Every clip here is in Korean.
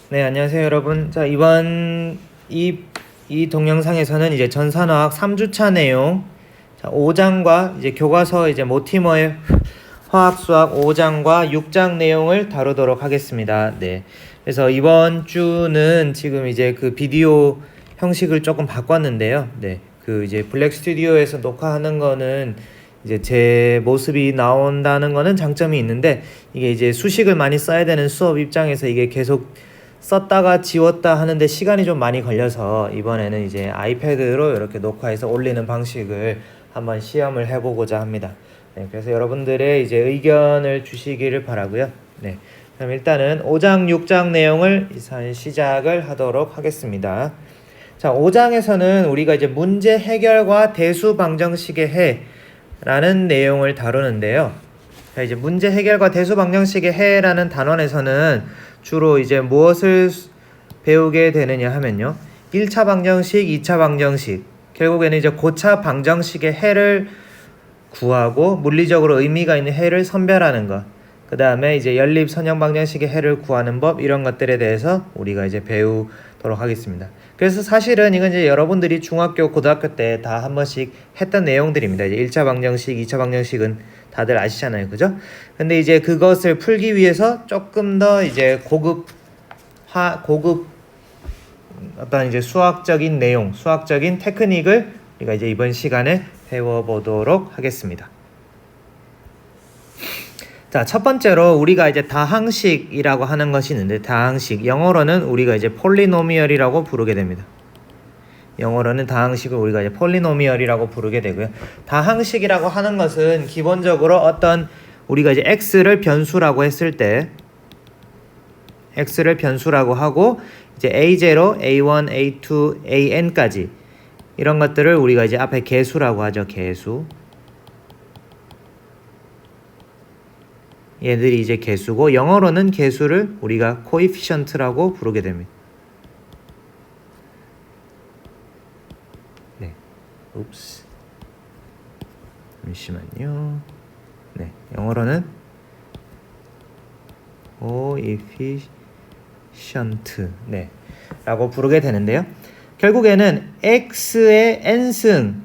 네, 안녕하세요, 여러분. 자, 이번 이 동영상에서는 이제 전산화학 3주차 내용, 자, 5장과 이제 교과서 이제 모티머의 화학수학 5장과 6장 내용을 다루도록 하겠습니다. 네. 그래서 이번 주는 지금 이제 그 비디오 형식을 조금 바꿨는데요. 네. 그 이제 블랙 스튜디오에서 녹화하는 거는 이제 제 모습이 나온다는 거는 장점이 있는데, 이게 이제 수식을 많이 써야 되는 수업 입장에서 이게 계속 썼다가 지웠다 하는데 시간이 좀 많이 걸려서 이번에는 이제 아이패드로 이렇게 녹화해서 올리는 방식을 한번 시험을 해보고자 합니다. 네, 그래서 여러분들의 이제 의견을 주시기를 바라고요. 네, 그럼 일단은 5장, 6장 내용을 시작을 하도록 하겠습니다. 자, 5장에서는 우리가 이제 문제 해결과 대수 방정식의 해라는 내용을 다루는데요. 자, 이제 문제 해결과 대수 방정식의 해라는 단원에서는 주로 이제 무엇을 배우게 되느냐 하면요. 1차 방정식, 2차 방정식, 결국에는 이제 고차 방정식의 해를 구하고 물리적으로 의미가 있는 해를 선별하는 것. 그 다음에 이제 연립 선형 방정식의 해를 구하는 법, 이런 것들에 대해서 우리가 이제 배우도록 하겠습니다. 그래서 사실은 이건 이제 여러분들이 중학교, 고등학교 때 다 한 번씩 했던 내용들입니다. 이제 1차 방정식, 2차 방정식은 다들 아시잖아요. 그죠? 근데 이제 그것을 풀기 위해서 조금 더 이제 고급 어떤 이제 수학적인 내용, 수학적인 테크닉을 우리가 이제 이번 시간에 배워보도록 하겠습니다. 자, 첫 번째로 우리가 이제 다항식이라고 하는 것이 있는데, 다항식, 영어로는 우리가 이제 폴리노미얼이라고 부르게 됩니다. 영어로는 다항식을 우리가 이제 폴리노미얼이라고 부르게 되고요. 다항식이라고 하는 것은 기본적으로 어떤 우리가 이제 x를 변수라고 했을 때 x를 변수라고 하고 이제 a0, a1, a2, an까지 이런 것들을 우리가 이제 앞에 개수라고 하죠. 개수. 얘들이 이제 개수고, 영어로는 개수를 우리가 coefficient라고 부르게 됩니다. 네. 옵스. 잠시만요. 네. 영어로는 coefficient. 네. 라고 부르게 되는데요. 결국에는 x의 n승을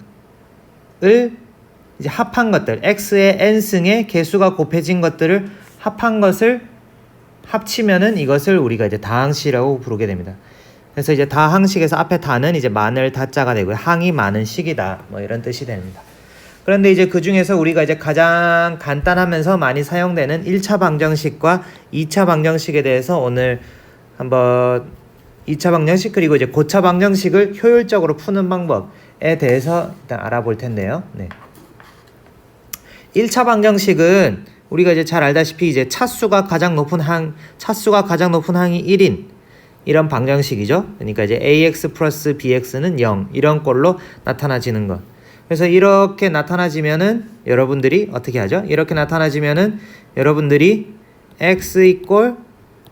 이제 합한 것들, x의 n승의 개수가 곱해진 것들을 합한 것을 합치면은 이것을 우리가 이제 다항식이라고 부르게 됩니다. 그래서 이제 다항식에서 앞에 다는 이제 많을 다자가 되고요. 항이 많은 식이다. 뭐 이런 뜻이 됩니다. 그런데 이제 그 중에서 우리가 이제 가장 간단하면서 많이 사용되는 1차 방정식과 2차 방정식에 대해서 오늘 한번 2차 방정식 그리고 이제 고차 방정식을 효율적으로 푸는 방법에 대해서 일단 알아볼 텐데요. 네. 1차 방정식은 우리가 이제 잘 알다시피 이제 차수가 가장 높은 항이 1인 이런 방정식이죠. 그러니까 이제 ax 플러스 bx는 0 이런 꼴로 나타나지는 것. 그래서 이렇게 나타나지면은 여러분들이 어떻게 하죠? 이렇게 나타나지면은 여러분들이 x 이꼴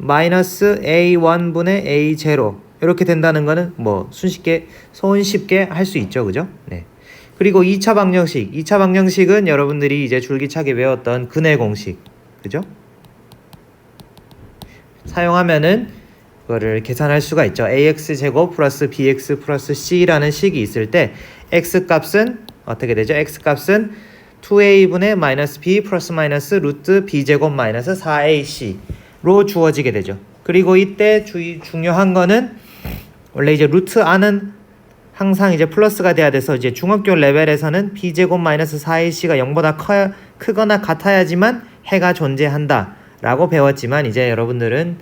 마이너스 a1분의 a0 이렇게 된다는 거는 뭐 손쉽게 할 수 있죠. 그죠? 네. 그리고 2차 방정식은 여러분들이 이제 줄기차게 외웠던 근의 공식. 그죠? 사용하면은 그거를 계산할 수가 있죠. ax제곱 플러스 bx 플러스 c라는 식이 있을 때 x 값은 어떻게 되죠? x 값은 2a분의 마이너스 b 플러스 마이너스 루트 b제곱 마이너스 4ac로 주어지게 되죠. 그리고 이때 중요한 거는 원래 이제 루트 r은 항상 이제 플러스가 돼야 돼서 이제 중학교 레벨에서는 b제곱 마이너스 4ac가 0보다 크거나 같아야지만 해가 존재한다 라고 배웠지만, 이제 여러분들은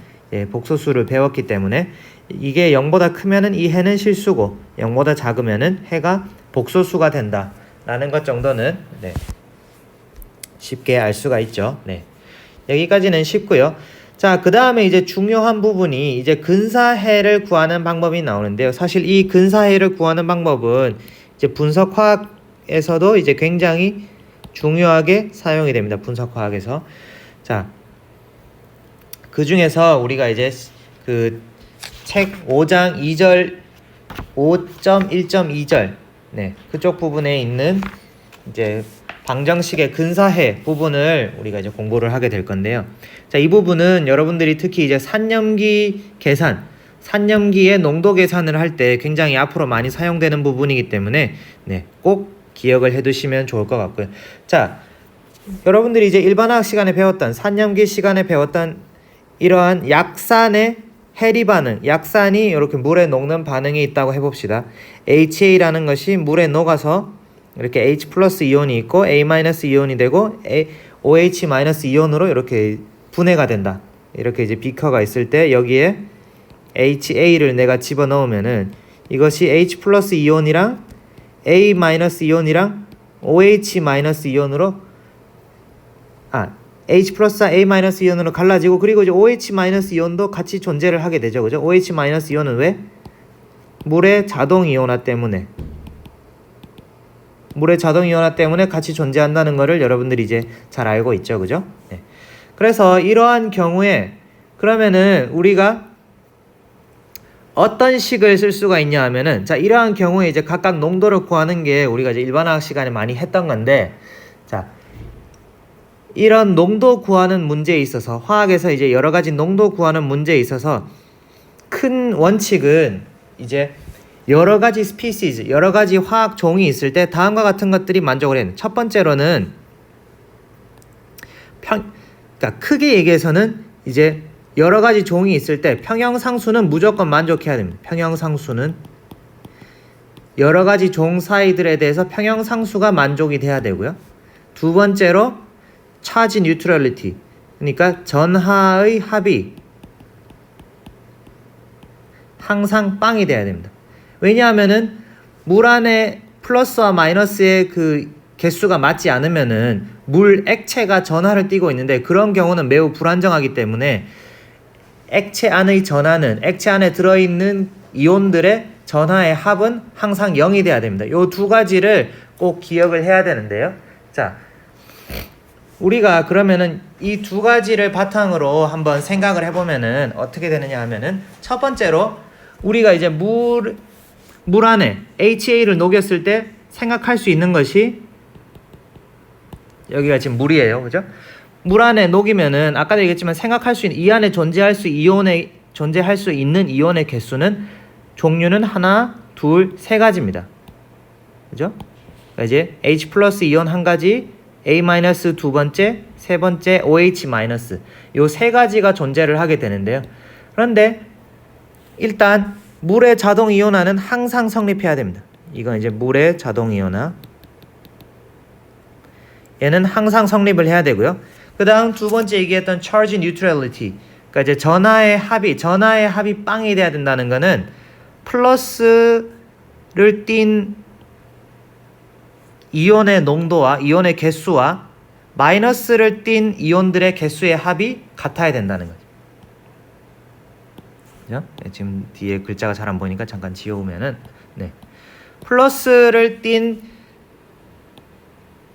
복소수를 배웠기 때문에 이게 0보다 크면은 이 해는 실수고 0보다 작으면은 해가 복소수가 된다 라는 것 정도는 네, 쉽게 알 수가 있죠. 네. 여기까지는 쉽고요. 자, 그 다음에 이제 중요한 부분이 이제 근사해를 구하는 방법이 나오는데요. 사실 이 근사해를 구하는 방법은 이제 분석화학에서도 이제 굉장히 중요하게 사용이 됩니다. 분석화학에서. 자, 그 중에서 우리가 이제 그 책 5장 2절 5.1.2절 네, 그쪽 부분에 있는 이제 방정식의 근사해 부분을 우리가 이제 공부를 하게 될 건데요. 자, 이 부분은 여러분들이 특히 이제 산염기 계산, 산염기의 농도 계산을 할 때 굉장히 앞으로 많이 사용되는 부분이기 때문에 네, 꼭 기억을 해두시면 좋을 것 같고요. 자, 여러분들이 이제 일반화학 시간에 배웠던 산염기 시간에 배웠던 이러한 약산의 해리 반응, 약산이 이렇게 물에 녹는 반응이 있다고 해봅시다. HA라는 것이 물에 녹아서 이렇게 H 플러스 이온이 있고 A 마이너스 이온이 되고 OH 마이너스 이온으로 이렇게 분해가 된다. 이렇게 이제 비커가 있을 때 여기에 HA를 내가 집어넣으면은 이것이 H 플러스 이온이랑 A 마이너스 이온이랑 OH 마이너스 이온으로 H 플러스 A 마이너스 이온으로 갈라지고, 그리고 이제 OH 마이너스 이온도 같이 존재를 하게 되죠. 그죠? OH 마이너스 이온은 왜? 물의 자동 이온화 때문에. 물의 자동 이온화 때문에 같이 존재한다는 것을 여러분들이 이제 잘 알고 있죠. 그죠? 네. 그래서 이러한 경우에 그러면은 우리가 어떤 식을 쓸 수가 있냐 하면은, 자, 이러한 경우에 이제 각각 농도를 구하는 게 우리가 이제 일반화학 시간에 많이 했던 건데, 자, 이런 농도 구하는 문제에 있어서, 화학에서 이제 여러 가지 농도 구하는 문제에 있어서 큰 원칙은 이제 여러 가지 스피시즈, 여러 가지 화학 종이 있을 때 다음과 같은 것들이 만족을 해요. 첫 번째로는 그러니까 크게 얘기해서는 이제 여러 가지 종이 있을 때 평형상수는 무조건 만족해야 됩니다. 평형상수는 여러 가지 종 사이들에 대해서 평형상수가 만족이 돼야 되고요. 두 번째로 차지 뉴트럴리티, 그러니까 전하의 합이 항상 빵이 돼야 됩니다. 왜냐하면은 물 안에 플러스와 마이너스의 그 개수가 맞지 않으면은 물 액체가 전하를 띠고 있는데, 그런 경우는 매우 불안정하기 때문에 액체 안의 전하는, 액체 안에 들어있는 이온들의 전하의 합은 항상 0이 돼야 됩니다. 요 두 가지를 꼭 기억을 해야 되는데요. 자, 우리가 그러면은 이 두 가지를 바탕으로 한번 생각을 해보면은 어떻게 되느냐 하면은, 첫 번째로 우리가 이제 물 안에 HA를 녹였을 때 생각할 수 있는 것이, 여기가 지금 물이에요. 그죠? 물 안에 녹이면은 아까도 얘기했지만 생각할 수 있는, 이 안에 존재할 수 있는 이온의 개수는, 종류는 하나, 둘, 세 가지입니다. 그죠? 그러니까 이제 H 플러스 이온 한 가지, A 마이너스 두 번째, 세 번째 OH 마이너스, 요 세 가지가 존재를 하게 되는데요. 그런데 일단 물의 자동 이온화는 항상 성립해야 됩니다. 이건 이제 물의 자동 이온화, 얘는 항상 성립을 해야 되고요. 그 다음 두 번째 얘기했던 charge neutrality, 그러니까 이제 전하의 합이 빵이 돼야 된다는 거는 플러스를 띤 이온의 농도와 이온의 개수와 마이너스를 띤 이온들의 개수의 합이 같아야 된다는 거죠. 그죠? 네, 지금 뒤에 글자가 잘 안 보이니까 잠깐 지워오면은, 네, 플러스를 띤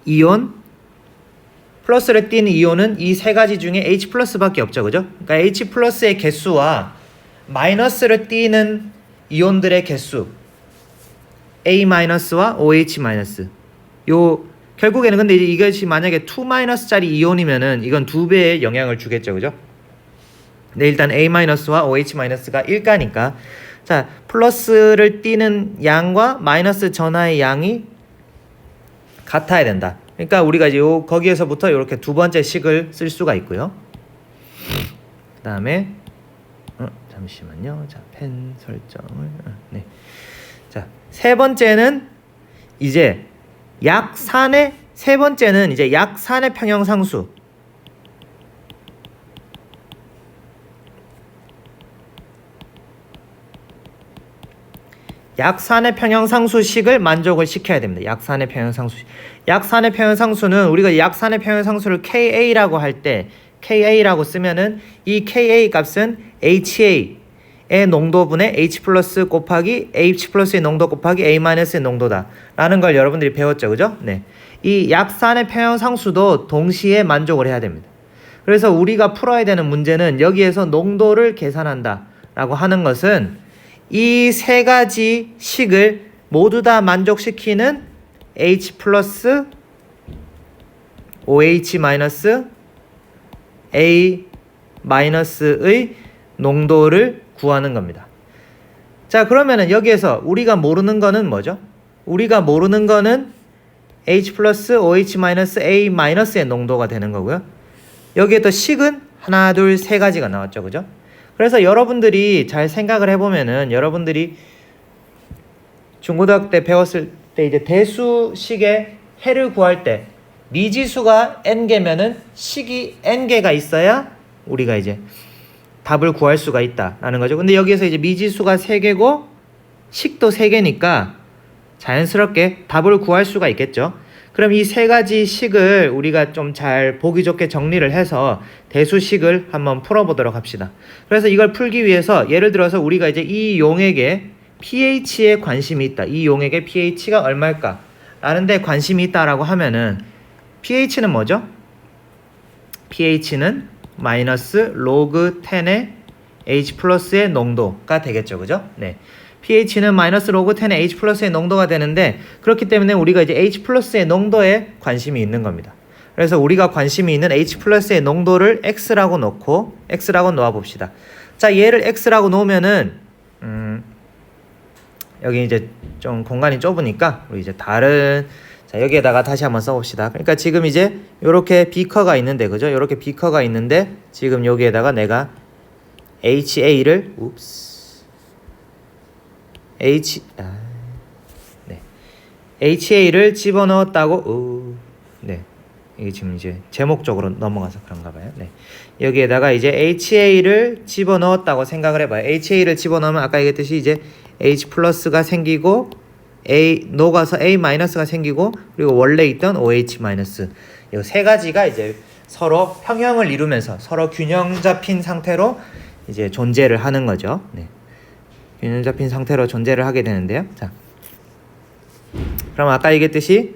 이온은 이 세 가지 중에 H 플러스밖에 없죠. 그죠? 그러니까 H 플러스의 개수와 마이너스를 띠는 이온들의 개수, A 마이너스와 OH 마이너스, 요 결국에는 근데 이것이 만약에 2 마이너스짜리 이온이면은 이건 2배의 영향을 주겠죠. 그죠? 근데 일단 A 마이너스와 OH 마이너스가 1가니까, 자, 플러스를 띠는 양과 마이너스 전하의 양이 같아야 된다. 그러니까 우리가 이제 거기에서부터 이렇게 두 번째 식을 쓸 수가 있고요. 그 다음에 잠시만요. 자, 펜 설정을 네. 자, 세 번째는 이제 약산의 평형상수. 약산의 평형상수식을 만족을 시켜야 됩니다. 약산의 평형상수는 우리가 약산의 평형상수를 Ka라고 할 때, Ka라고 쓰면은 이 Ka 값은 HA의 농도분의 H 플러스 곱하기 H 플러스의 농도 곱하기 A 마이너스의 농도다 라는 걸 여러분들이 배웠죠. 그죠? 네. 이 약산의 평형상수도 동시에 만족을 해야 됩니다. 그래서 우리가 풀어야 되는 문제는 여기에서 농도를 계산한다 라고 하는 것은 이 세 가지 식을 모두 다 만족시키는 H 플러스 OH 마이너스 A 마이너스의 농도를 구하는 겁니다. 자, 그러면은 여기에서 우리가 모르는 거는 뭐죠? 우리가 모르는 거는 H 플러스 OH 마이너스 A 마이너스의 농도가 되는 거고요. 여기에 또 식은 하나, 둘, 세 가지가 나왔죠. 그죠? 그래서 여러분들이 잘 생각을 해보면은 여러분들이 중고등학교 때 배웠을 때 이제 대수식의 해를 구할 때 미지수가 n개면은 식이 n개가 있어야 우리가 이제 답을 구할 수가 있다라는 거죠. 근데 여기에서 이제 미지수가 3개고 식도 3개니까 자연스럽게 답을 구할 수가 있겠죠. 그럼 이 세 가지 식을 우리가 좀 잘 보기 좋게 정리를 해서 대수식을 한번 풀어보도록 합시다. 그래서 이걸 풀기 위해서 예를 들어서 우리가 이제 이 용액에 pH에 관심이 있다. 이 용액의 pH가 얼마일까? 라는 데 관심이 있다라고 하면은 pH는 뭐죠? pH는 마이너스 로그 10의 H 플러스의 농도가 되겠죠. 그죠? 네. pH는 마이너스 로그 10의 H 플러스의 농도가 되는데 그렇기 때문에 우리가 이제 H 플러스의 농도에 관심이 있는 겁니다. 그래서 우리가 관심이 있는 H 플러스의 농도를 X라고 놓고 X라고 놓아 봅시다. 자, 얘를 X라고 놓으면은 여기 이제 좀 공간이 좁으니까 우리 이제 다른 자, 여기에다가 다시 한번 써봅시다. 그러니까 지금 이제 요렇게 비커가 있는데 그죠? 요렇게 비커가 있는데 지금 여기에다가 내가 HA를 HA를 집어넣었다고 네. 이게 지금 이제 제목적으로 넘어가서 그런가 봐요. 네. 여기에다가 이제 HA를 집어넣었다고 생각을 해봐요. HA를 집어넣으면 아까 얘기했듯이 이제 H 플러스가 생기고 A 녹아서 A 마이너스가 생기고 그리고 원래 있던 OH 마이너스 이 세 가지가 이제 서로 평형을 이루면서 서로 균형 잡힌 상태로 이제 존재를 하는 거죠. 네. 균형 잡힌 상태로 존재를 하게 되는데요. 자, 그럼 아까 얘기했듯이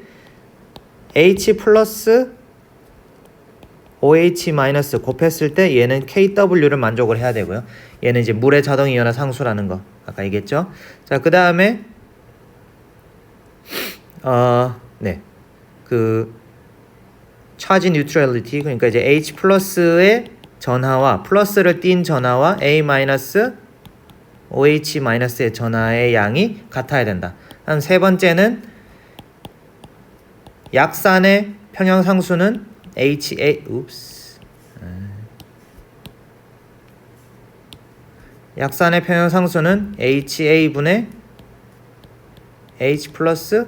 H 플러스 OH 마이너스 곱했을 때 얘는 KW를 만족을 해야 되고요. 얘는 이제 물의 자동 이온화 상수라는 거 아까 얘기했죠. 자, 그 다음에 네, 그 차지 뉴트럴리티 그러니까 이제 H 플러스의 전하와 플러스를 띈 전하와 A 마이너스 OH 마이너스의 전하의 양이 같아야 된다. 다음 세 번째는 약산의 평형상수는 약산의 평형상수는 HA분의 H 플러스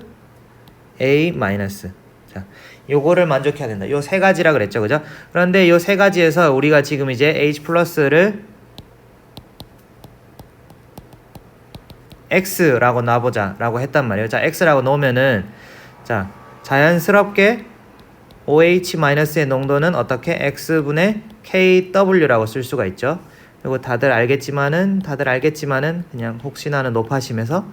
A 마이너스. 자, 요거를 만족해야 된다. 요 세 가지라 그랬죠, 그죠? 그런데 요 세 가지에서 우리가 지금 이제 H 플러스를 X라고 놔보자라고 했단 말이에요. 자, X라고 놓으면은 자, 자연스럽게 OH 마이너스의 농도는 어떻게 X분의 KW라고 쓸 수가 있죠. 그리고 다들 알겠지만은 그냥 혹시나는 높아심에서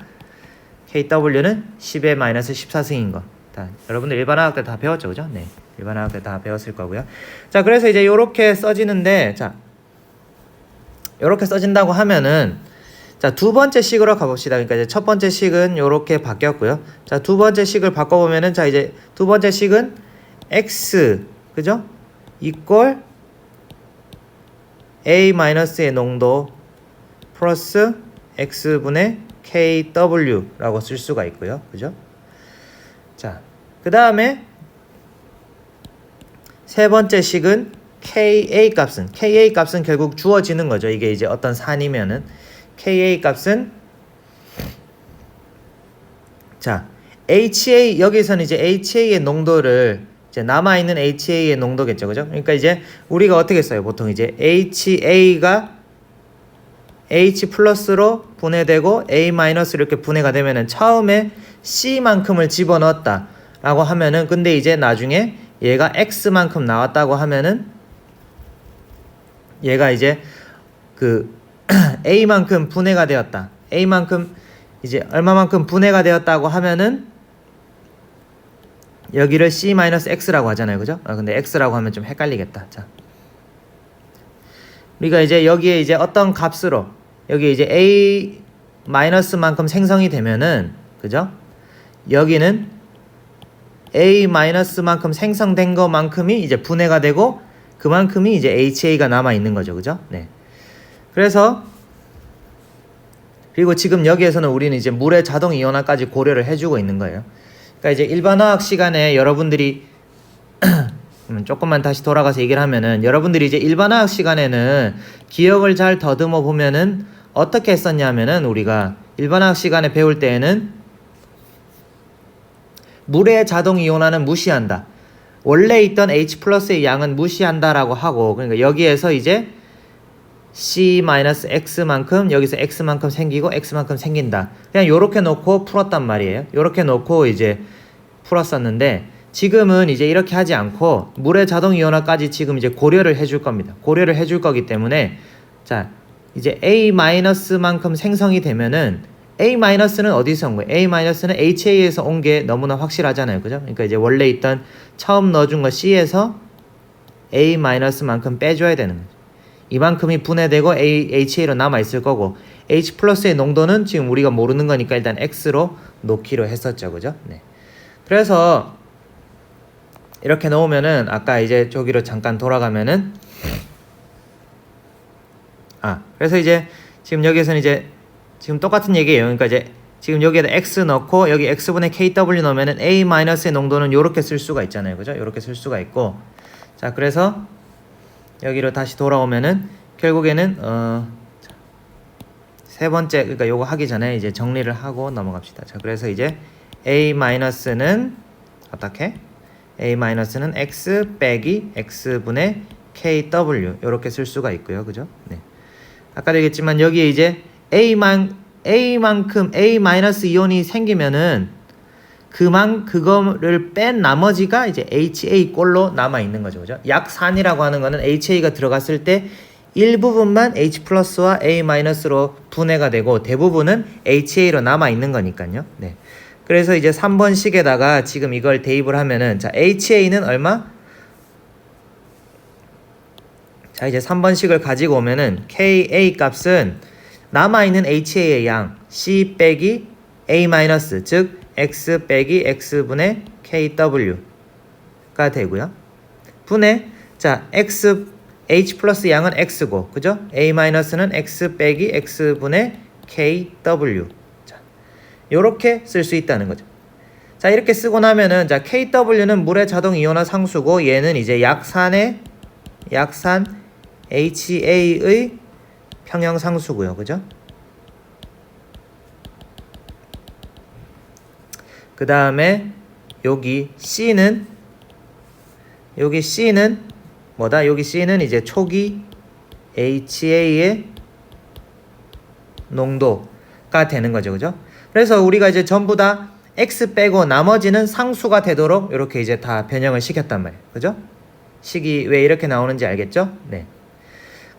KW는 10의 마이너스 14승인 거. 다 여러분들 일반화학 때 다 배웠죠, 그죠? 네, 일반화학 때 다 배웠을 거고요. 자, 그래서 이제 요렇게 써지는데, 자, 요렇게 써진다고 하면은, 자, 두 번째 식으로 가봅시다. 그러니까 이제 첫 번째 식은 요렇게 바뀌었고요. 자, 두 번째 식을 바꿔보면은, 자, 이제 두 번째 식은 X, 그죠? 이꼴 A 마이너스의 농도 플러스 X분의 KW라고 쓸 수가 있고요. 그죠? 자, 그 다음에 세 번째 식은 KA 값은 결국 주어지는 거죠. 이게 이제 어떤 산이면은 KA 값은 자, HA 여기서는 이제 HA의 농도를 이제 남아있는 HA의 농도겠죠. 그죠? 그러니까 이제 우리가 어떻게 써요? 보통 이제 HA가 H 플러스로 분해되고 A 마이너스 이렇게 분해가 되면은 처음에 C만큼을 집어넣었다 라고 하면은 근데 이제 나중에 얘가 X만큼 나왔다고 하면은 얘가 이제 그 A만큼 분해가 되었다. A만큼 이제 얼마만큼 분해가 되었다고 하면은 여기를 C-X라고 하잖아요. 그죠? 근데 X라고 하면 좀 헷갈리겠다. 자. 우리가 이제 여기에 이제 어떤 값으로 여기 이제 A 마이너스만큼 생성이 되면은 그죠? 여기는 A-만큼 생성된 것만큼이 이제 분해가 되고 그만큼이 이제 HA가 남아 있는 거죠. 그죠? 네. 그래서 그리고 지금 여기에서는 우리는 이제 물의 자동 이온화까지 고려를 해주고 있는 거예요. 그러니까 이제 일반화학 시간에 여러분들이 조금만 다시 돌아가서 얘기를 하면은 여러분들이 이제 일반화학 시간에는 기억을 잘 더듬어 보면은 어떻게 했었냐면은 우리가 일반화학 시간에 배울 때에는 물의 자동 이온화는 무시한다. 원래 있던 H 플러스의 양은 무시한다라고 하고 그러니까 여기에서 이제 C-X만큼 여기서 X만큼 생기고 X만큼 생긴다. 그냥 요렇게 놓고 풀었단 말이에요. 요렇게 놓고 이제 풀었었는데 지금은 이제 이렇게 하지 않고 물의 자동 이온화까지 지금 이제 고려를 해줄 겁니다. 고려를 해줄 거기 때문에 자 이제 A-만큼 생성이 되면은 A-는 어디서 온 거예요? A-는 HA에서 온 게 너무나 확실하잖아요. 그죠? 그러니까 이제 원래 있던 처음 넣어준 거 C에서 A-만큼 빼줘야 되는 거죠. 이만큼이 분해되고 HA로 남아있을 거고 H 플러스의 농도는 지금 우리가 모르는 거니까 일단 X로 놓기로 했었죠. 그죠? 네. 그래서 이렇게 놓으면은 아까 이제 저기로 잠깐 돌아가면은 그래서 이제 지금 여기에서는 이제 지금 똑같은 얘기예요. 그러니까 이제 지금 여기에다 X 넣고 여기 X분의 KW 넣으면은 A-의 농도는 요렇게 쓸 수가 있잖아요. 그죠? 요렇게 쓸 수가 있고 자 그래서 여기로 다시 돌아오면은 결국에는 세 번째 그러니까 요거 하기 전에 이제 정리를 하고 넘어갑시다. 자 그래서 이제 A-는 어떻게? A-는 X 빼기 X분의 KW 요렇게 쓸 수가 있고요. 그죠? 네. 아까도 얘기했지만 여기에 이제 A-만큼 A-이온이 생기면은 그거를 뺀 나머지가 이제 HA 꼴로 남아 있는 거죠. 그죠? 약산이라고 하는 거는 HA가 들어갔을 때 일부분만 H 플러스와 A-로 분해가 되고 대부분은 HA로 남아 있는 거니까요. 네. 그래서 이제 3번식에다가 지금 이걸 대입을 하면은 자 HA는 얼마? 자 이제 3번식을 가지고 오면은 KA 값은 남아있는 HA의 양 C 빼기 A 마이너스 즉 X 빼기 X분의 KW가 되고요. 분의 자 H 플러스 양은 X고 그죠? A 마이너스는 X 빼기 X분의 KW 자 요렇게 쓸 수 있다는 거죠. 자 이렇게 쓰고 나면은 자 KW는 물의 자동 이온화 상수고 얘는 이제 약산 HA의 평형 상수고요. 그죠? 그 다음에 여기 C는 뭐다? 여기 C는 이제 초기 HA의 농도가 되는 거죠. 그죠? 그래서 우리가 이제 전부 다 X 빼고 나머지는 상수가 되도록 이렇게 이제 다 변형을 시켰단 말이에요. 그죠? 식이 왜 이렇게 나오는지 알겠죠? 네.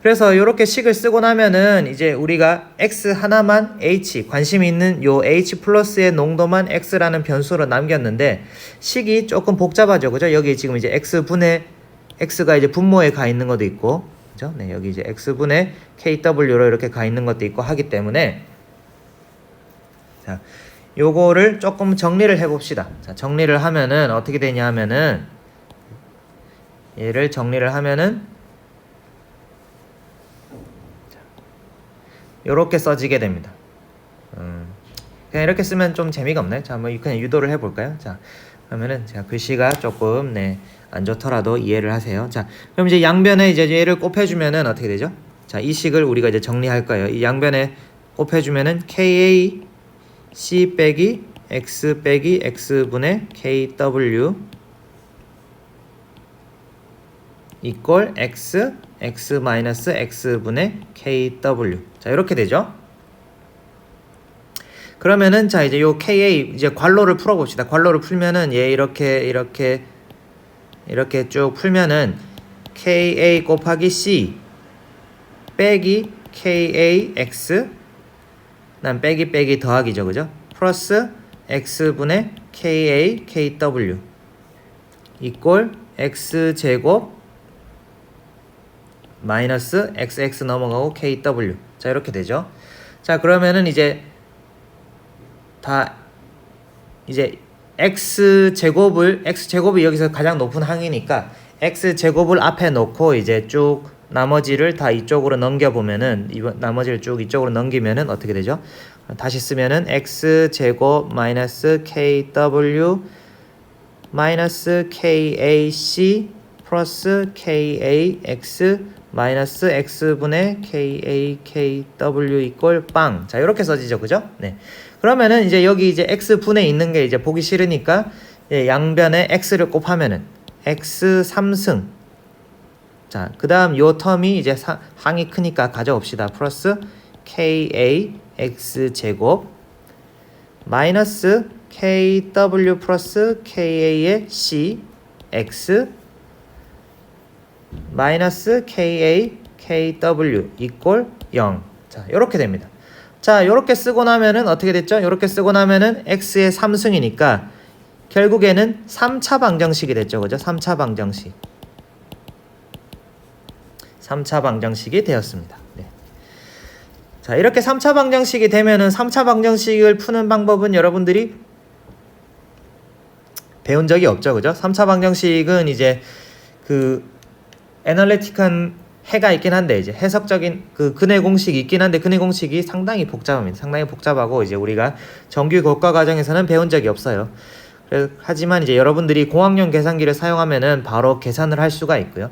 그래서 이렇게 식을 쓰고 나면은 이제 우리가 X 하나만 H 관심 있는 요 H 플러스의 농도만 X라는 변수로 남겼는데 식이 조금 복잡하죠. 그죠? 여기 지금 이제 X분의 X가 이제 분모에 가 있는 것도 있고 그죠? 네, 여기 이제 X분의 KW로 이렇게 가 있는 것도 있고 하기 때문에 자, 요거를 조금 정리를 해 봅시다. 자, 정리를 하면은 어떻게 되냐 하면은 얘를 정리를 하면은 요렇게 써지게 됩니다. 그냥 이렇게 쓰면 좀 재미가 없나요? 자, 한번 그냥 유도를 해볼까요? 자, 그러면은 제가 글씨가 조금 안 좋더라도 이해를 하세요. 자, 그럼 이제 양변에 이제 얘를 곱해주면은 어떻게 되죠? 자, 이 식을 우리가 이제 정리할 거예요. 이 양변에 곱해주면은 KA C 빼기 X 빼기 X분의 KW 이꼴 X 마이너스 X분의 KW 자 이렇게 되죠. 그러면은 자 이제 요 KA 이제 괄호를 풀어봅시다. 괄호를 풀면은 얘 이렇게 쭉 풀면은 KA 곱하기 C 빼기 KAX 난 빼기 더하기죠. 그죠? 플러스 X분의 KA KW 이꼴 X제곱 마이너스 XX 넘어가고 KW 자 이렇게 되죠. 자 그러면은 이제 다 이제 x제곱이 여기서 가장 높은 항이니까 x제곱을 앞에 놓고 이제 쭉 나머지를 다 이쪽으로 넘겨보면은 나머지를 쭉 이쪽으로 넘기면은 어떻게 되죠? 다시 쓰면은 x제곱 마이너스 kw 마이너스 kac 플러스 kax 마이너스 x분의 kakw 이꼴 빵. 자, 이렇게 써지죠. 그죠? 네. 그러면은 이제 여기 이제 x분에 있는 게 이제 보기 싫으니까 양변에 x를 곱하면은 x 3승. 자, 그 다음 요 텀이 이제 항이 크니까 가져옵시다. 플러스 kax 제곱 마이너스 kw 플러스 ka의 c x 마이너스 kw 이꼴 0. 자, 요렇게 됩니다. 자, 요렇게 쓰고 나면은 어떻게 됐죠? 요렇게 쓰고 나면은 x의 3승이니까 결국에는 3차 방정식이 됐죠. 그죠? 3차 방정식. 3차 방정식이 되었습니다. 네. 자, 이렇게 3차 방정식이 되면은 3차 방정식을 푸는 방법은 여러분들이 배운 적이 없죠. 그죠? 3차 방정식은 이제 그 애널리틱한 해가 있긴 한데 이제 해석적인 그 근해 공식이 있긴 한데 근해 공식이 상당히 복잡합니다. 상당히 복잡하고 이제 우리가 정규 교과 과정에서는 배운 적이 없어요. 하지만 이제 여러분들이 공학용 계산기를 사용하면은 바로 계산을 할 수가 있고요.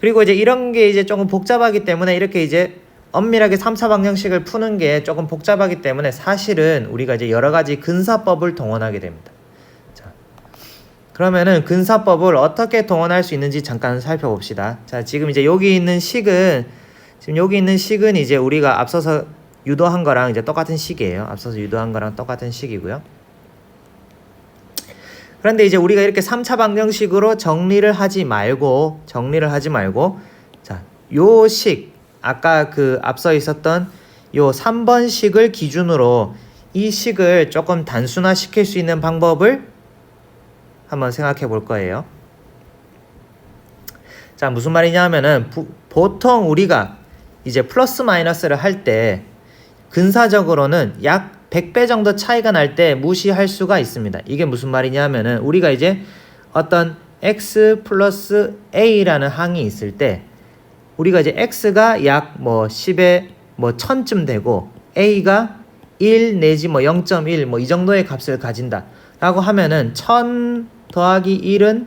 그리고 이제 이런 게 이제 조금 복잡하기 때문에 이렇게 이제 엄밀하게 3차 방정식을 푸는 게 조금 복잡하기 때문에 사실은 우리가 이제 여러 가지 근사법을 동원하게 됩니다. 자, 그러면은 근사법을 어떻게 동원할 수 있는지 잠깐 살펴봅시다. 자, 지금 이제 여기 있는 식은 이제 우리가 앞서서 유도한 거랑 이제 똑같은 식이에요. 앞서서 유도한 거랑 똑같은 식이고요. 그런데 이제 우리가 이렇게 3차 방정식으로 정리를 하지 말고 자, 요 식 아까 그 앞서 있었던 요 3번 식을 기준으로 이 식을 조금 단순화 시킬 수 있는 방법을 한번 생각해 볼 거예요. 자, 무슨 말이냐 하면은 보통 우리가 이제 플러스 마이너스를 할 때 근사적으로는 약 100배 정도 차이가 날 때 무시할 수가 있습니다. 이게 무슨 말이냐 하면은 우리가 이제 어떤 x 플러스 a라는 항이 있을 때 우리가 이제 x가 약 뭐 10에 뭐 1000쯤 되고 a가 1 내지 뭐 0.1 뭐 이 정도의 값을 가진다 라고 하면은 1000 더하기 1은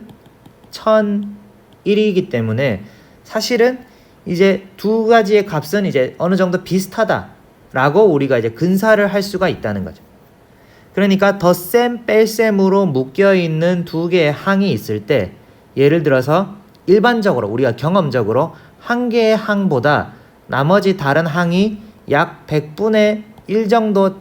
1001이기 때문에 사실은 이제 두 가지의 값은 이제 어느 정도 비슷하다 라고 우리가 이제 근사를 할 수가 있다는 거죠. 그러니까 덧셈 뺄셈으로 묶여있는 두 개의 항이 있을 때 예를 들어서 일반적으로 우리가 경험적으로 한 개의 항보다 나머지 다른 항이 약 100분의 1 정도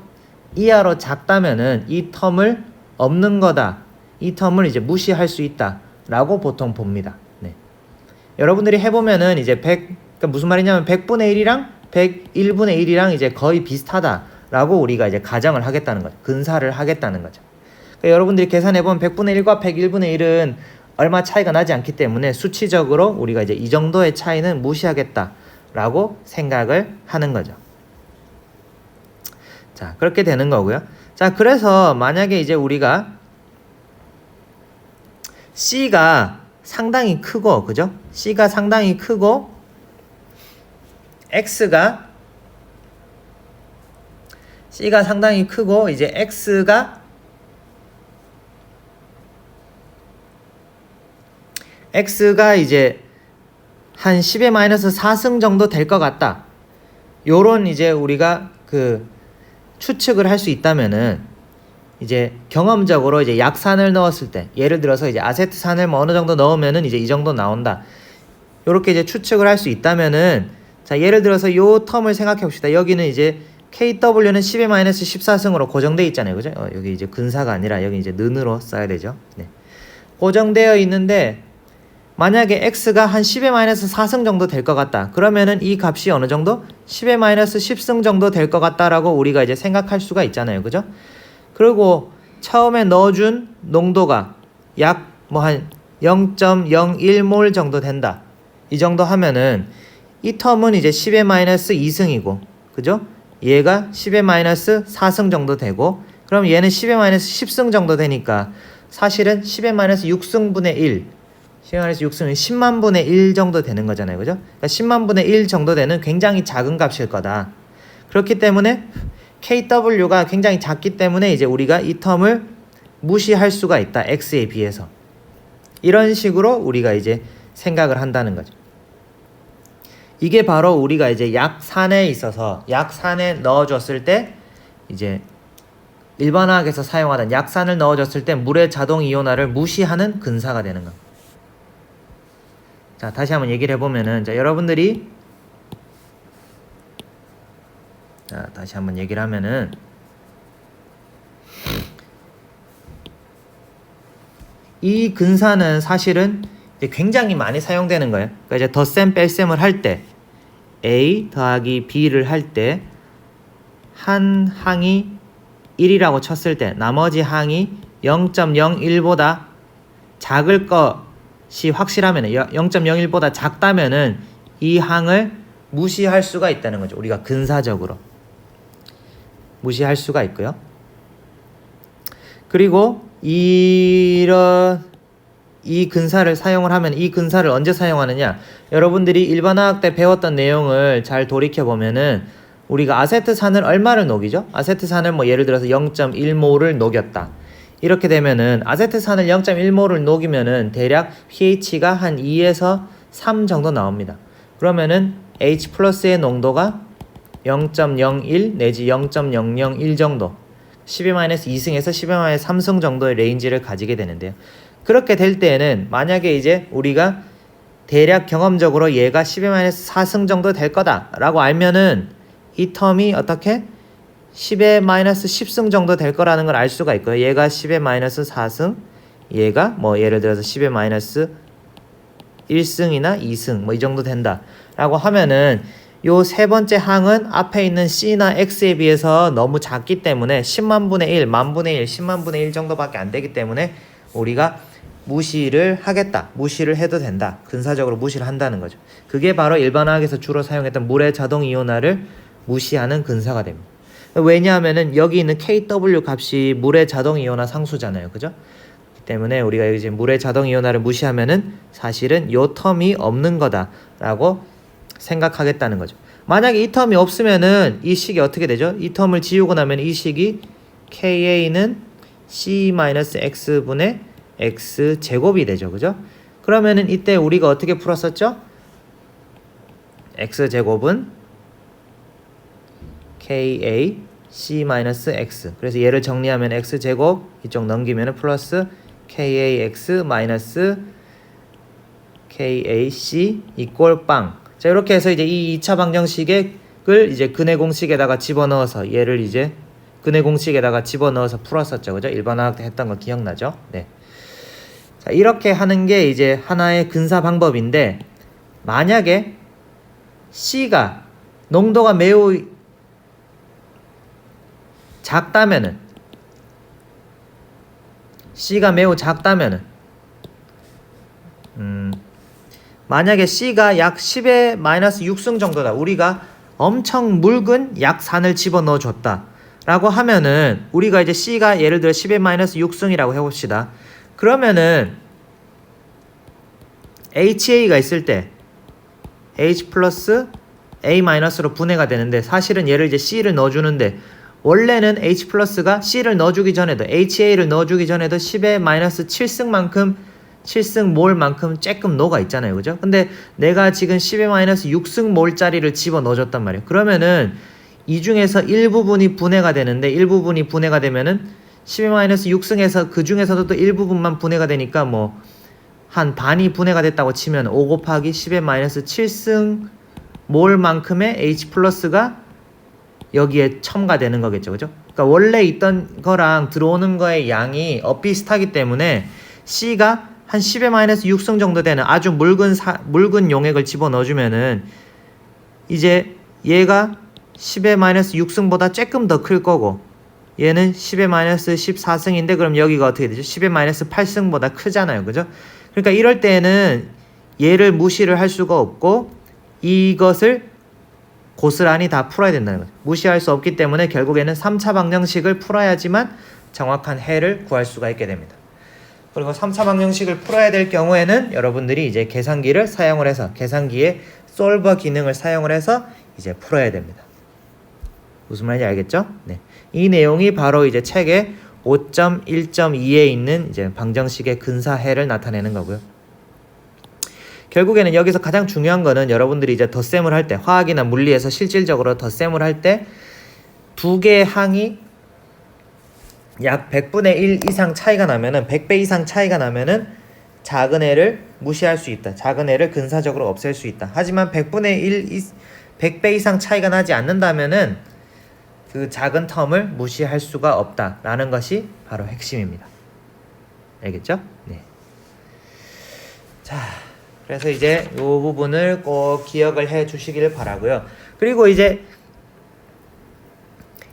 이하로 작다면은 이 텀을 없는 거다. 이 텀을 이제 무시할 수 있다 라고 보통 봅니다. 네. 여러분들이 해보면은 이제 그러니까 무슨 말이냐면 100분의 1이랑 101분의 1이랑 이제 거의 비슷하다 라고 우리가 이제 가정을 하겠다는 거죠. 근사를 하겠다는 거죠. 그러니까 여러분들이 계산해보면 100분의 1과 101분의 1은 얼마 차이가 나지 않기 때문에 수치적으로 우리가 이제 이 정도의 차이는 무시하겠다 라고 생각을 하는 거죠. 자, 그렇게 되는 거고요. 자, 그래서 만약에 이제 우리가 C가 상당히 크고, 그죠? C가 상당히 크고, X가 상당히 크고, 이제 X가 이제 한 10의 마이너스 4승 정도 될 것 같다. 요런 이제 우리가 그 추측을 할 수 있다면은 이제 경험적으로 이제 약산을 넣었을 때 예를 들어서 이제 아세트산을 뭐 어느 정도 넣으면은 이제 이 정도 나온다. 요렇게 이제 추측을 할 수 있다면은 자, 예를 들어서 요 텀을 생각해 봅시다. 여기는 이제 KW는 10의 마이너스 14승으로 고정되어 있잖아요. 그죠? 여기 이제 근사가 아니라 여기 이제 는으로 써야 되죠. 네. 고정되어 있는데 만약에 X가 한 10의 마이너스 4승 정도 될 것 같다. 그러면은 이 값이 어느 정도? 10의 마이너스 10승 정도 될 것 같다라고 우리가 이제 생각할 수가 있잖아요. 그죠? 그리고 처음에 넣어준 농도가 약 뭐 한 0.01몰 정도 된다. 이 정도 하면은 이 텀은 이제 10의 마이너스 2승이고, 그죠? 얘가 10의 마이너스 4승 정도 되고, 그럼 얘는 10의 마이너스 10승 정도 되니까 사실은 10의 마이너스 6승분의 1, 10의 마이너스 6승은 10만 분의 1 정도 되는 거잖아요. 그죠? 그러니까 10만 분의 1 정도 되는 굉장히 작은 값일 거다. 그렇기 때문에 KW가 굉장히 작기 때문에 이제 우리가 이 텀을 무시할 수가 있다. X에 비해서. 이런 식으로 우리가 이제 생각을 한다는 거죠. 이게 바로 우리가 이제 약산에 있어서 약산에 넣어줬을 때 이제 일반화학에서 사용하던 약산을 넣어줬을 때 물의 자동 이온화를 무시하는 근사가 되는 거. 자, 다시 한번 얘기를 해보면은, 자, 여러분들이, 자, 다시 한번 얘기를 하면은, 이 근사는 사실은 이제 굉장히 많이 사용되는 거예요. 그러니까 이제 덧셈 뺄셈을 할 때, A 더하기 B를 할 때, 한 항이 1이라고 쳤을 때 나머지 항이 0.01보다 작을 것이 확실하면 0.01보다 작다면은 이 항을 무시할 수가 있다는 거죠. 우리가 근사적으로 무시할 수가 있고요. 그리고 이 근사를 사용을 하면 이 근사를 언제 사용하느냐? 여러분들이 일반화학 때 배웠던 내용을 잘 돌이켜 보면은 우리가 아세트산을 얼마를 녹이죠? 아세트산을 뭐 예를 들어서 0.1몰을 녹였다. 이렇게 되면은 아세트산을 0.1몰을 녹이면은 대략 pH가 한 2에서 3 정도 나옵니다. 그러면은 H 플러스의 농도가 0.01 내지 0.001 정도 10-2승에서 10-3승 정도의 레인지를 가지게 되는데요. 그렇게 될 때에는 만약에 이제 우리가 대략 경험적으로 얘가 10-4승 정도 될 거다 라고 알면은 이 텀이 어떻게 10-10승 정도 될 거라는 걸 알 수가 있고요. 얘가 10-4승, 얘가 뭐 예를 들어서 10-1승이나 2승 뭐 이 정도 된다 라고 하면은 요 세 번째 항은 앞에 있는 C나 X에 비해서 너무 작기 때문에 10만 분의 1, 만 분의 1, 10만 분의 1 정도밖에 안 되기 때문에 우리가 무시를 하겠다. 무시를 해도 된다. 근사적으로 무시를 한다는 거죠. 그게 바로 일반화학에서 주로 사용했던 물의 자동 이온화를 무시하는 근사가 됩니다. 왜냐하면은 여기 있는 KW 값이 물의 자동 이온화 상수잖아요. 그죠? 그렇기 때문에 우리가 이제 물의 자동 이온화를 무시하면은 사실은 요 텀이 없는 거다라고 생각하겠다는 거죠. 만약에 이 텀이 없으면은 이 식이 어떻게 되죠? 이 텀을 지우고 나면 이 식이 KA는 C-X분의 X 제곱이 되죠. 그죠? 그러면은 이때 우리가 어떻게 풀었었죠? X 제곱은 KA C-X. 그래서 얘를 정리하면 X 제곱 이쪽 넘기면 플러스 KAX 마이너스 KAC 이꼴 빵. 자, 이렇게 해서 이제 이 2차 방정식을 이제 근해 공식에다가 집어넣어서 얘를 이제 근해 공식에다가 집어넣어서 풀었었죠. 그죠? 일반화학 때 했던 거 기억나죠? 네. 자, 이렇게 하는 게 이제 하나의 근사 방법인데 만약에 C가 농도가 매우 작다면은 C가 매우 작다면은 만약에 C가 약 10-6승 정도다. 우리가 엄청 묽은 약산을 집어넣어 줬다 라고 하면은 우리가 이제 C가 예를 들어 10-6승이라고 해봅시다. 그러면은 HA가 있을 때 H 플러스 A 마이너스로 분해가 되는데 사실은 얘를 이제 C를 넣어주는데 원래는 H 플러스가 C를 넣어주기 전에도 HA를 넣어주기 전에도 10-7승만큼 7승 몰만큼 쬐끔 녹아 있잖아요. 그죠? 근데 내가 지금 10-6승 몰짜리를 집어 넣어줬단 말이에요. 그러면은 이 중에서 일부분이 분해가 되는데 일부분이 분해가 되면은 10-6승에서 그 중에서도 또 일부분만 분해가 되니까 뭐 한 반이 분해가 됐다고 치면 5 곱하기 10-7승 몰만큼의 H 플러스가 여기에 첨가되는 거겠죠. 그죠? 그러니까 원래 있던 거랑 들어오는 거의 양이 비슷하기 때문에 C가 한 10-6승 정도 되는 아주 묽은 용액을 집어넣어주면은 이제 얘가 10-6승보다 조금 더 클 거고 얘는 10-14승인데 그럼 여기가 어떻게 되죠? 10-8승보다 크잖아요. 그죠? 그러니까 이럴 때는 얘를 무시를 할 수가 없고 이것을 고스란히 다 풀어야 된다는 거죠. 무시할 수 없기 때문에 결국에는 3차 방정식을 풀어야지만 정확한 해를 구할 수가 있게 됩니다. 그리고 3차 방정식을 풀어야 될 경우에는 여러분들이 이제 계산기를 사용을 해서 계산기의 솔버 기능을 사용을 해서 이제 풀어야 됩니다. 무슨 말인지 알겠죠? 네. 이 내용이 바로 이제 책의 5.1.2에 있는 이제 방정식의 근사해를 나타내는 거고요. 결국에는 여기서 가장 중요한 거는 여러분들이 이제 덧셈을 할 때, 화학이나 물리에서 실질적으로 덧셈을 할 때 두 개의 항이 약 100분의 1 이상 차이가 나면은 100배 이상 차이가 나면은 작은 애를 무시할 수 있다. 작은 애를 근사적으로 없앨 수 있다. 하지만 100분의 1 100배 이상 차이가 나지 않는다면은 그 작은 텀을 무시할 수가 없다라는 것이 바로 핵심입니다. 알겠죠? 네. 자, 그래서 이제 이 부분을 꼭 기억을 해 주시기를 바라고요. 그리고 이제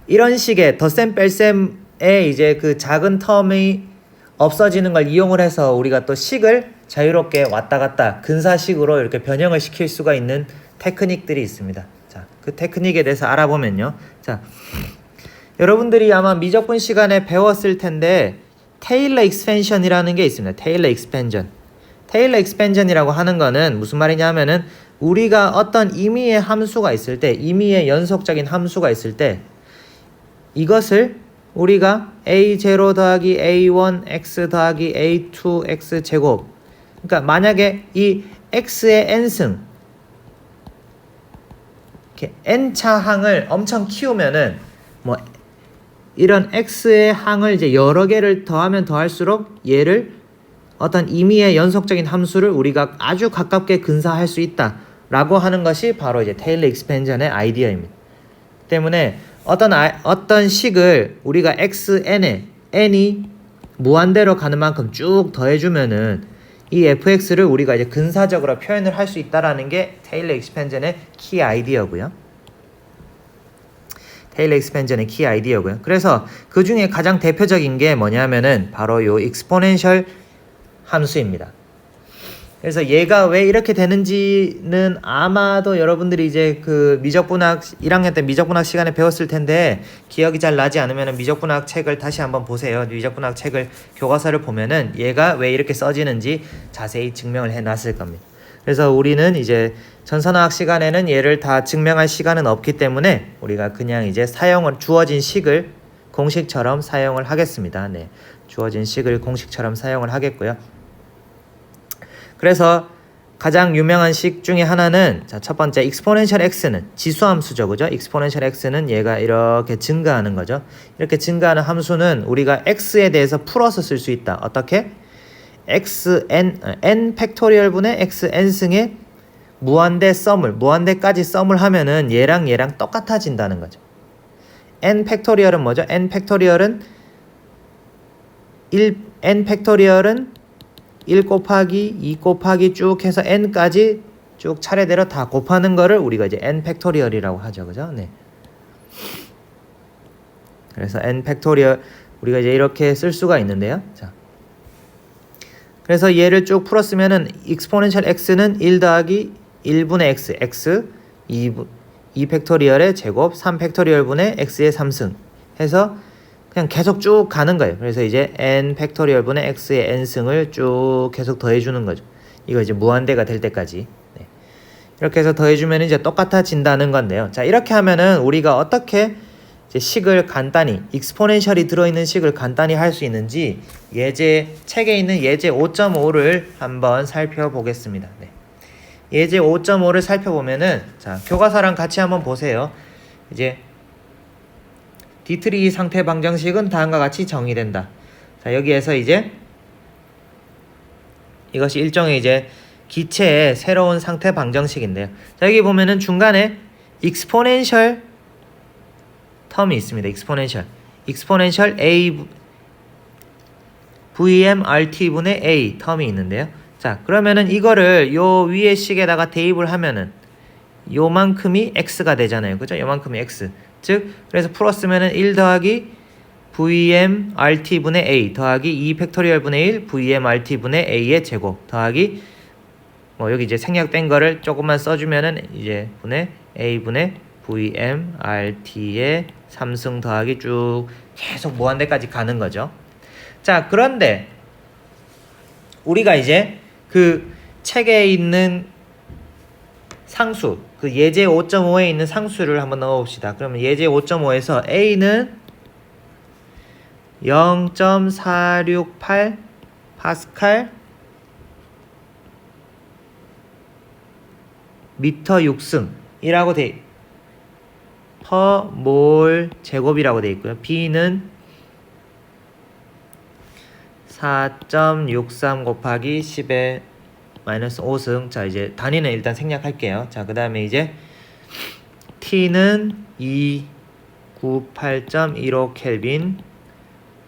이런 식의 덧셈 뺄셈에 이제 그 작은 텀이 없어지는 걸 이용을 해서 우리가 또 식을 자유롭게 왔다 갔다 근사식으로 이렇게 변형을 시킬 수가 있는 테크닉들이 있습니다. 자, 그 테크닉에 대해서 알아보면요. 자, 여러분들이 아마 미적분 시간에 배웠을 텐데 테일러 익스펜션이라는 게 있습니다. 테일러 익스펜션. 테일러 익스펜션이라고 하는 거는 무슨 말이냐 하면은 우리가 어떤 임의의 함수가 있을 때, 임의의 연속적인 함수가 있을 때 이것을 우리가 a0 더하기 a1 x 더하기 a2 x 제곱, 그러니까 만약에 이 x의 n승 이렇게 n차 항을 엄청 키우면은 뭐 이런 x의 항을 이제 여러 개를 더하면 더할수록 얘를 어떤 임의의 연속적인 함수를 우리가 아주 가깝게 근사할 수 있다 라고 하는 것이 바로 이제 테일러 익스펜션의 아이디어입니다. 때문에 어떤 식을 우리가 xn에 n이 무한대로 가는 만큼 쭉 더해주면은 이 fx를 우리가 이제 근사적으로 표현을 할 수 있다라는 게 테일러 익스펜션의 키 아이디어고요. 테일러 익스펜션의 키 아이디어고요. 그래서 그 중에 가장 대표적인 게 뭐냐면은 바로 요 익스포넨셜 함수입니다. 그래서 얘가 왜 이렇게 되는지는 아마도 여러분들이 이제 그 미적분학 1학년 때 미적분학 시간에 배웠을 텐데 기억이 잘 나지 않으면 미적분학 책을 다시 한번 보세요. 미적분학 책을 교과서를 보면은 얘가 왜 이렇게 써지는지 자세히 증명을 해놨을 겁니다. 그래서 우리는 이제 전산화학 시간에는 얘를 다 증명할 시간은 없기 때문에 우리가 그냥 이제 주어진 식을 공식처럼 사용을 하겠습니다. 네, 주어진 식을 공식처럼 사용을 하겠고요. 그래서 가장 유명한 식 중에 하나는 자, 첫 번째 익스포넨셜 x는 지수함수죠. 그죠? 익스포넨셜 x는 얘가 이렇게 증가하는 거죠. 이렇게 증가하는 함수는 우리가 x에 대해서 풀어서 쓸 수 있다. 어떻게? n 팩토리얼 분의 xn승의 무한대까지 썸을 하면은 얘랑 똑같아진다는 거죠. n 팩토리얼은 뭐죠? n 팩토리얼은 1 곱하기 2 곱하기 쭉 해서 n까지 쭉 차례대로 다 곱하는 거를 우리가 이제 n 팩토리얼이라고 하죠. 그죠? 네. 그래서 n 팩토리얼 우리가 이제 이렇게 쓸 수가 있는데요. 자. 그래서 얘를 쭉 풀었으면은 익스포넨셜 x는 1 더하기 1분의 x 2 팩토리얼의 제곱 3 팩토리얼 분의 x의 3승 해서 그냥 계속 쭉 가는 거예요. 그래서 이제 n 팩토리얼 분의 x의 n승을 쭉 계속 더해주는 거죠. 이거 이제 무한대가 될 때까지. 네. 이렇게 해서 더해주면 이제 똑같아진다는 건데요. 자, 이렇게 하면은 우리가 어떻게 이제 식을 간단히, 익스포넨셜이 들어있는 식을 간단히 할 수 있는지 책에 있는 예제 5.5를 한번 살펴보겠습니다. 네. 예제 5.5를 살펴보면은, 자, 교과서랑 같이 한번 보세요. 이제 디트리 상태 방정식은 다음과 같이 정의된다. 자, 여기에서 이제 이것이 일종의 이제 기체의 새로운 상태 방정식인데요. 자, 여기 보면은 중간에 익스포넨셜 텀이 있습니다. 익스포넨셜 a vm rt 분의 a 텀이 있는데요. 자, 그러면은 이거를 요 위에 식에다가 대입을 하면은 요만큼이 x가 되잖아요. 그죠? 요만큼이 x. 즉, 그래서 풀었으면은 1 더하기 vm rt 분의 a 더하기 2 팩토리얼 분의 1 vm rt 분의 a의 제곱 더하기 뭐 여기 이제 생략된 거를 조금만 써주면은 이제 분의 a 분의 VM, RT에 3승 더하기 쭉 계속 무한대까지 가는 거죠. 자, 그런데 우리가 이제 그 책에 있는 상수, 그 예제 5.5에 있는 상수를 한번 넣어봅시다. 그러면 예제 5.5에서 A는 0.468 파스칼 미터 6승이라고 돼 per 몰 제곱이라고 돼 있고요. B는 4.63 곱하기 10의 마이너스 5승. 자, 이제 단위는 일단 생략할게요. 자, 그 다음에 이제 T는 298.15 켈빈.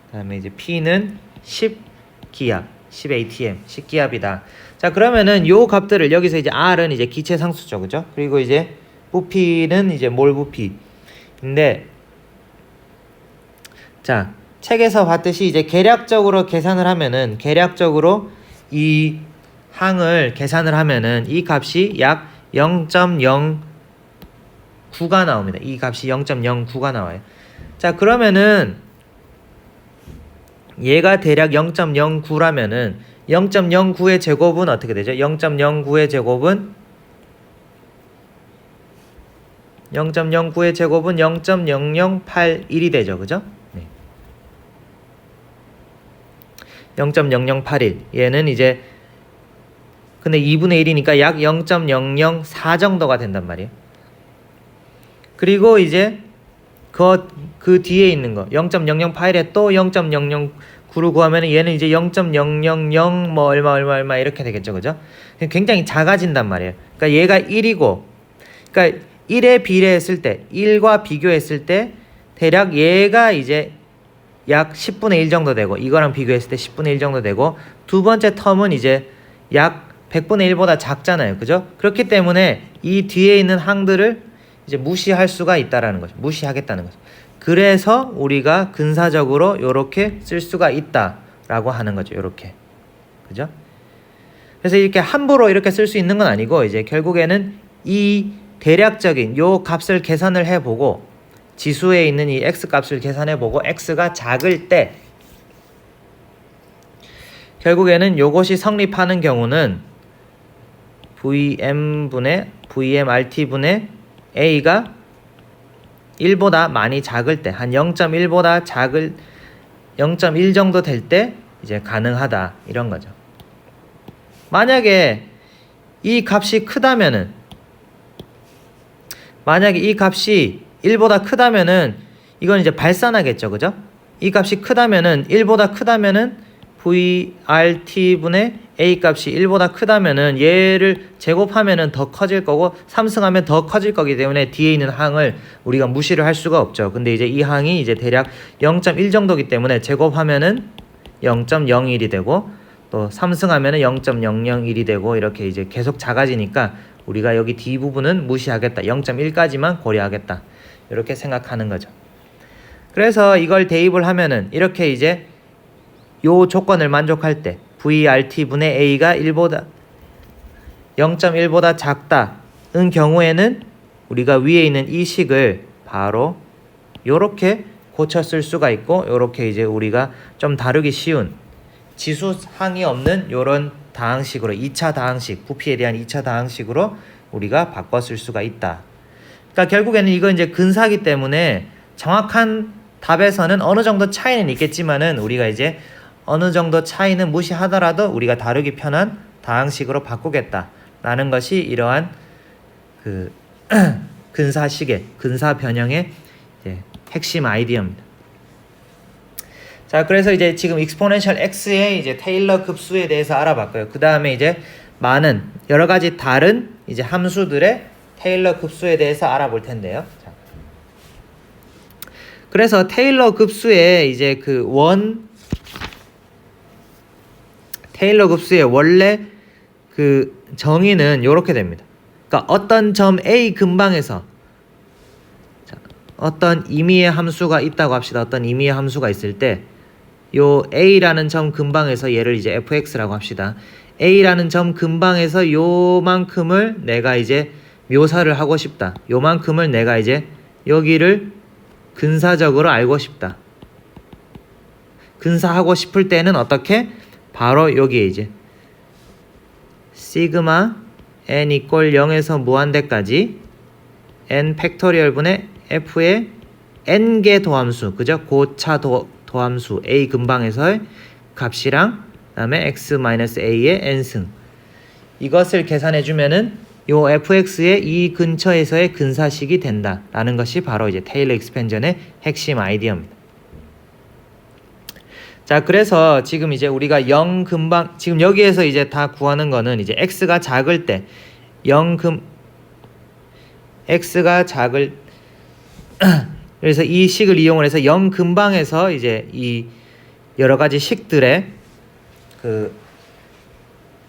그 다음에 이제 P는 10기압, 10atm, 10기압이다. 자, 그러면은 요 값들을 여기서 이제 R은 이제 기체 상수죠, 그죠? 그리고 이제 부피는 이제 몰 부피인데, 자, 책에서 봤듯이 이제 계략적으로 계산을 하면은, 계략적으로 이 항을 계산을 하면은 이 값이 약 0.09가 나옵니다. 이 값이 0.09가 나와요. 자, 그러면은 얘가 대략 0.09라면은 0.09의 제곱은 어떻게 되죠? 0.09의 제곱은 0.0081이 되죠. 그죠? 네. 0.0081. 얘는 이제 근데 2분의 1이니까 약 0.004 정도가 된단 말이에요. 그리고 이제 그 뒤에 있는 거 0.008에 또 0.009를 구하면 얘는 이제 0.000 뭐 얼마 이렇게 되겠죠. 그죠? 굉장히 작아진단 말이에요. 그러니까 얘가 1이고, 그러니까 1에 비례했을 때, 1과 비교했을 때 대략 얘가 이제 약 10분의 1 정도 되고, 이거랑 비교했을 때 10분의 1 정도 되고, 두 번째 텀은 이제 약 100분의 1보다 작잖아요. 그죠? 그렇기 때문에 이 뒤에 있는 항들을 이제 무시할 수가 있다라는 거죠. 무시하겠다는 거죠. 그래서 우리가 근사적으로 요렇게 쓸 수가 있다라고 하는 거죠. 요렇게. 그죠? 그래서 이렇게 함부로 이렇게 쓸 수 있는 건 아니고, 이제 결국에는 이 대략적인 요 값을 계산을 해보고, 지수에 있는 이 x 값을 계산해보고 x가 작을 때 결국에는 요것이 성립하는 경우는 VMRT분의 A가 1보다 많이 작을 때, 한 0.1보다 작을 0.1 정도 될 때 이제 가능하다, 이런 거죠. 만약에 이 값이 크다면은, 만약에 이 값이 1보다 크다면은 이건 이제 발산하겠죠. 그죠? 이 값이 크다면은 1보다 크다면은 VRT분의 A 값이 1보다 크다면은 얘를 제곱하면은 더 커질 거고, 3승하면 더 커질 거기 때문에 뒤에 있는 항을 우리가 무시를 할 수가 없죠. 근데 이제 이 항이 이제 대략 0.1 정도기 때문에 제곱하면은 0.01이 되고, 또 3승하면은 0.001이 되고, 이렇게 이제 계속 작아지니까 우리가 여기 D 부분은 무시하겠다. 0.1까지만 고려하겠다. 이렇게 생각하는 거죠. 그래서 이걸 대입을 하면은 이렇게 이제 요 조건을 만족할 때 VRT분의 A가 0.1보다 작다는 경우에는 우리가 위에 있는 이 식을 바로 요렇게 고쳐 쓸 수가 있고, 요렇게 이제 우리가 좀 다루기 쉬운 지수항이 없는 요런 다항식으로, 2차 다항식, 부피에 대한 2차 다항식으로 우리가 바꿔 쓸 수가 있다. 그러니까 결국에는 이거 이제 근사하기 때문에 정확한 답에서는 어느 정도 차이는 있겠지만은 우리가 이제 어느 정도 차이는 무시하더라도 우리가 다루기 편한 다항식으로 바꾸겠다라는 것이 이러한 그 근사식의, 근사 변형의 이제 핵심 아이디어입니다. 자, 그래서 이제 지금 익스포넨셜 x의 이제 테일러 급수에 대해서 알아봤고요. 그 다음에 이제 많은 여러 가지 다른 이제 함수들의 테일러 급수에 대해서 알아볼 텐데요. 자. 그래서 테일러 급수의 이제 테일러 급수의 원래 그 정의는 이렇게 됩니다. 그러니까 어떤 점 A 근방에서, 자, 어떤 임의의 함수가 있다고 합시다. 어떤 임의의 함수가 있을 때 요 A라는 점 근방에서 얘를 이제 fx라고 합시다. A라는 점 근방에서 요만큼을 내가 이제 묘사를 하고 싶다. 요만큼을 내가 이제 여기를 근사적으로 알고 싶다. 근사하고 싶을 때는 어떻게? 바로 여기에 이제 시그마 n 이퀄 0에서 무한대까지 n 팩토리얼 분의 f의 n개 도함수, 그죠? 고차 도함수 a 근방에서의 값이랑 그다음에 x-a의 n승, 이것을 계산해 주면은 요 fx의 이 근처에서의 근사식이 된다라는 것이 바로 이제 테일러 익스펜전의 핵심 아이디어입니다. 자, 그래서 지금 이제 우리가 0 근방, 지금 여기에서 이제 다 구하는 거는 이제 x가 작을 때 x가 작을 그래서 이 식을 이용을 해서 0 근방에서 이제 이 여러 가지 식들의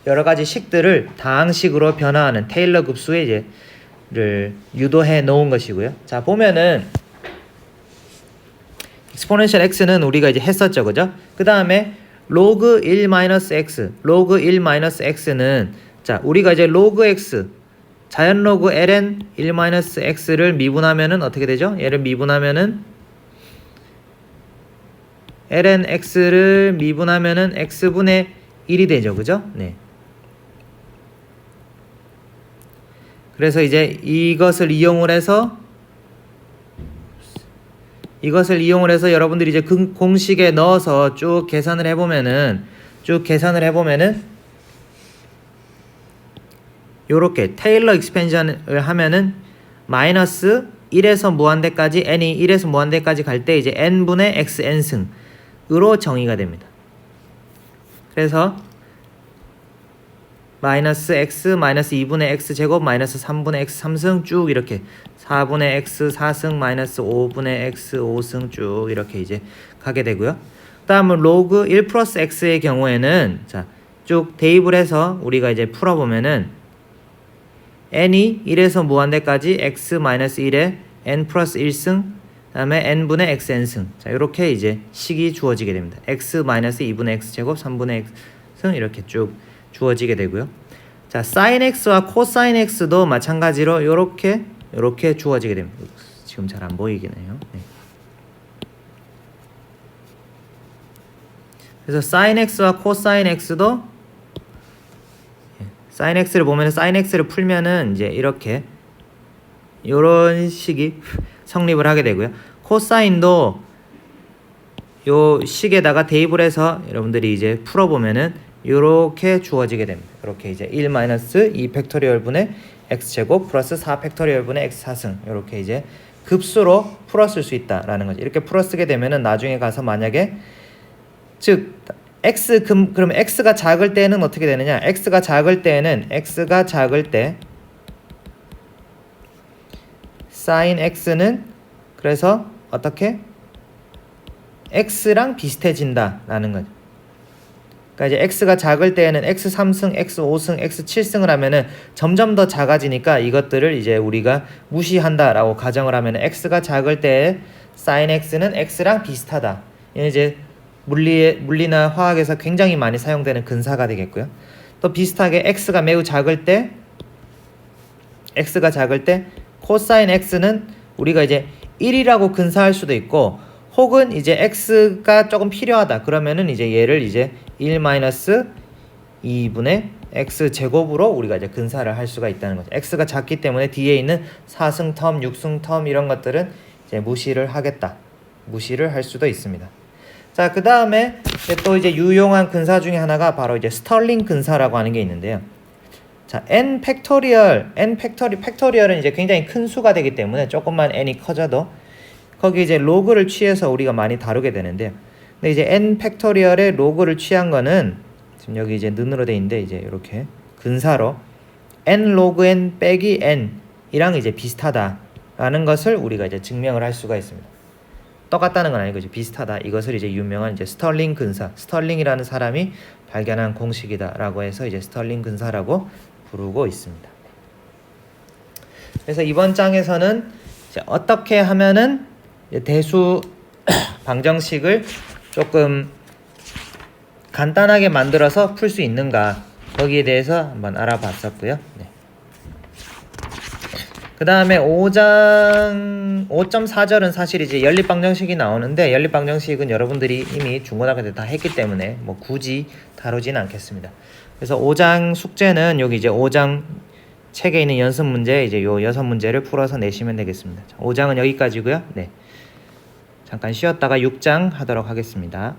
여러 가지 식들을 다항식으로 변화하는 테일러 급수의 이제를 유도해 놓은 것이고요. 자, 보면은 exponential x는 우리가 이제 했었죠, 그죠? 그 다음에 log 1-x, log 1-x는 자, 우리가 이제 log x, 자연 로그 ln 1-x를 미분하면은 어떻게 되죠? 얘를 미분하면은 ln x를 미분하면은 x분의 1이 되죠, 그죠? 네. 그래서 이제 이것을 이용을 해서 여러분들이 이제 공식에 넣어서 쭉 계산을 해보면은 요렇게 테일러 익스펜션을 하면은 마이너스 1에서 무한대까지 n이 1에서 무한대까지 갈 때 이제 n분의 xn승으로 정의가 됩니다. 그래서 마이너스 x 마이너스 2분의 x제곱 마이너스 3분의 x 3승 쭉 이렇게 4분의 x 4승 마이너스 5분의 x 5승 쭉 이렇게 이제 가게 되고요. 다음은 로그 1 플러스 x의 경우에는 자, 쭉 대입을 해서 우리가 이제 풀어보면은 n이 1에서 무한대까지 x 마이너스 1에 n 플러스 1승 다음에 n분의 xn승, 자, 이렇게 이제 식이 주어지게 됩니다. x 마이너스 2분의 x제곱 3분의 x승 이렇게 쭉 주어지게 되고요. 자, sin x와 cosine x도 마찬가지로 요렇게 주어지게 됩니다. 지금 잘 안 보이겠네요. 네. 그래서 sin x와 cosine x도 sin x를 보면 sin x를 풀면은 이제 이렇게 요런 식이 성립을 하게 되고요. cosine도 요 식에다가 대입을 해서 여러분들이 이제 풀어보면은 이렇게 주어지게 됩니다. 이렇게 이제 1 마이너스 2 팩토리얼 분의 x제곱 플러스 4 팩토리얼 분의 x 4승 이렇게 이제 급수로 풀었을 수 있다라는 거죠. 이렇게 풀어쓰게 되면은 나중에 가서 만약에 즉 그럼 x가 작을 때는 어떻게 되느냐? x가 작을 때 sin x는 그래서 어떻게 x랑 비슷해진다라는 거죠. 그러니까 이제 x가 작을 때에는 x 3승, x 5승, x 7승을 하면은 점점 더 작아지니까 이것들을 이제 우리가 무시한다라고 가정을 하면은 x가 작을 때 sin x는 x랑 비슷하다. 이게 이제 물리나 화학에서 굉장히 많이 사용되는 근사가 되겠고요. 또 비슷하게 x가 매우 작을 때 cosine x는 우리가 이제 1이라고 근사할 수도 있고 혹은 이제 x가 조금 필요하다. 그러면은 이제 얘를 이제 1 마이너스 2분의 x 제곱으로 우리가 이제 근사를 할 수가 있다는 거죠. x가 작기 때문에 뒤에 있는 4승 텀, 6승 텀 이런 것들은 이제 무시를 할 수도 있습니다. 자, 그 다음에 또 이제 유용한 근사 중에 하나가 바로 이제 스털링 근사라고 하는 게 있는데요. 자, 팩토리얼은 이제 굉장히 큰 수가 되기 때문에 조금만 n이 커져도 거기 이제 로그를 취해서 우리가 많이 다루게 되는데요. 근데 이제 n 팩토리얼의 로그를 취한 거는 지금 여기 이제 는으로 돼 있는데 이제 이렇게 근사로 n 로그 n 빼기 n이랑 이제 비슷하다라는 것을 우리가 이제 증명을 할 수가 있습니다. 똑같다는 건 아니고 이제 비슷하다. 이것을 이제 유명한 이제 스털링 근사, 스털링이라는 사람이 발견한 공식이다라고 해서 이제 스털링 근사라고 부르고 있습니다. 그래서 이번 장에서는 이제 어떻게 하면은 대수 방정식을 조금 간단하게 만들어서 풀 수 있는가 거기에 대해서 한번 알아봤었고요. 네. 그 다음에 5장 5.4절은 사실 이제 연립방정식이 나오는데 연립방정식은 여러분들이 이미 중고등학교 때 다 했기 때문에 뭐 굳이 다루지는 않겠습니다. 그래서 5장 숙제는 여기 이제 5장 책에 있는 연습 문제 이제 요 6문제를 풀어서 내시면 되겠습니다. 5장은 여기까지고요. 네. 잠깐 쉬었다가 6장 하도록 하겠습니다.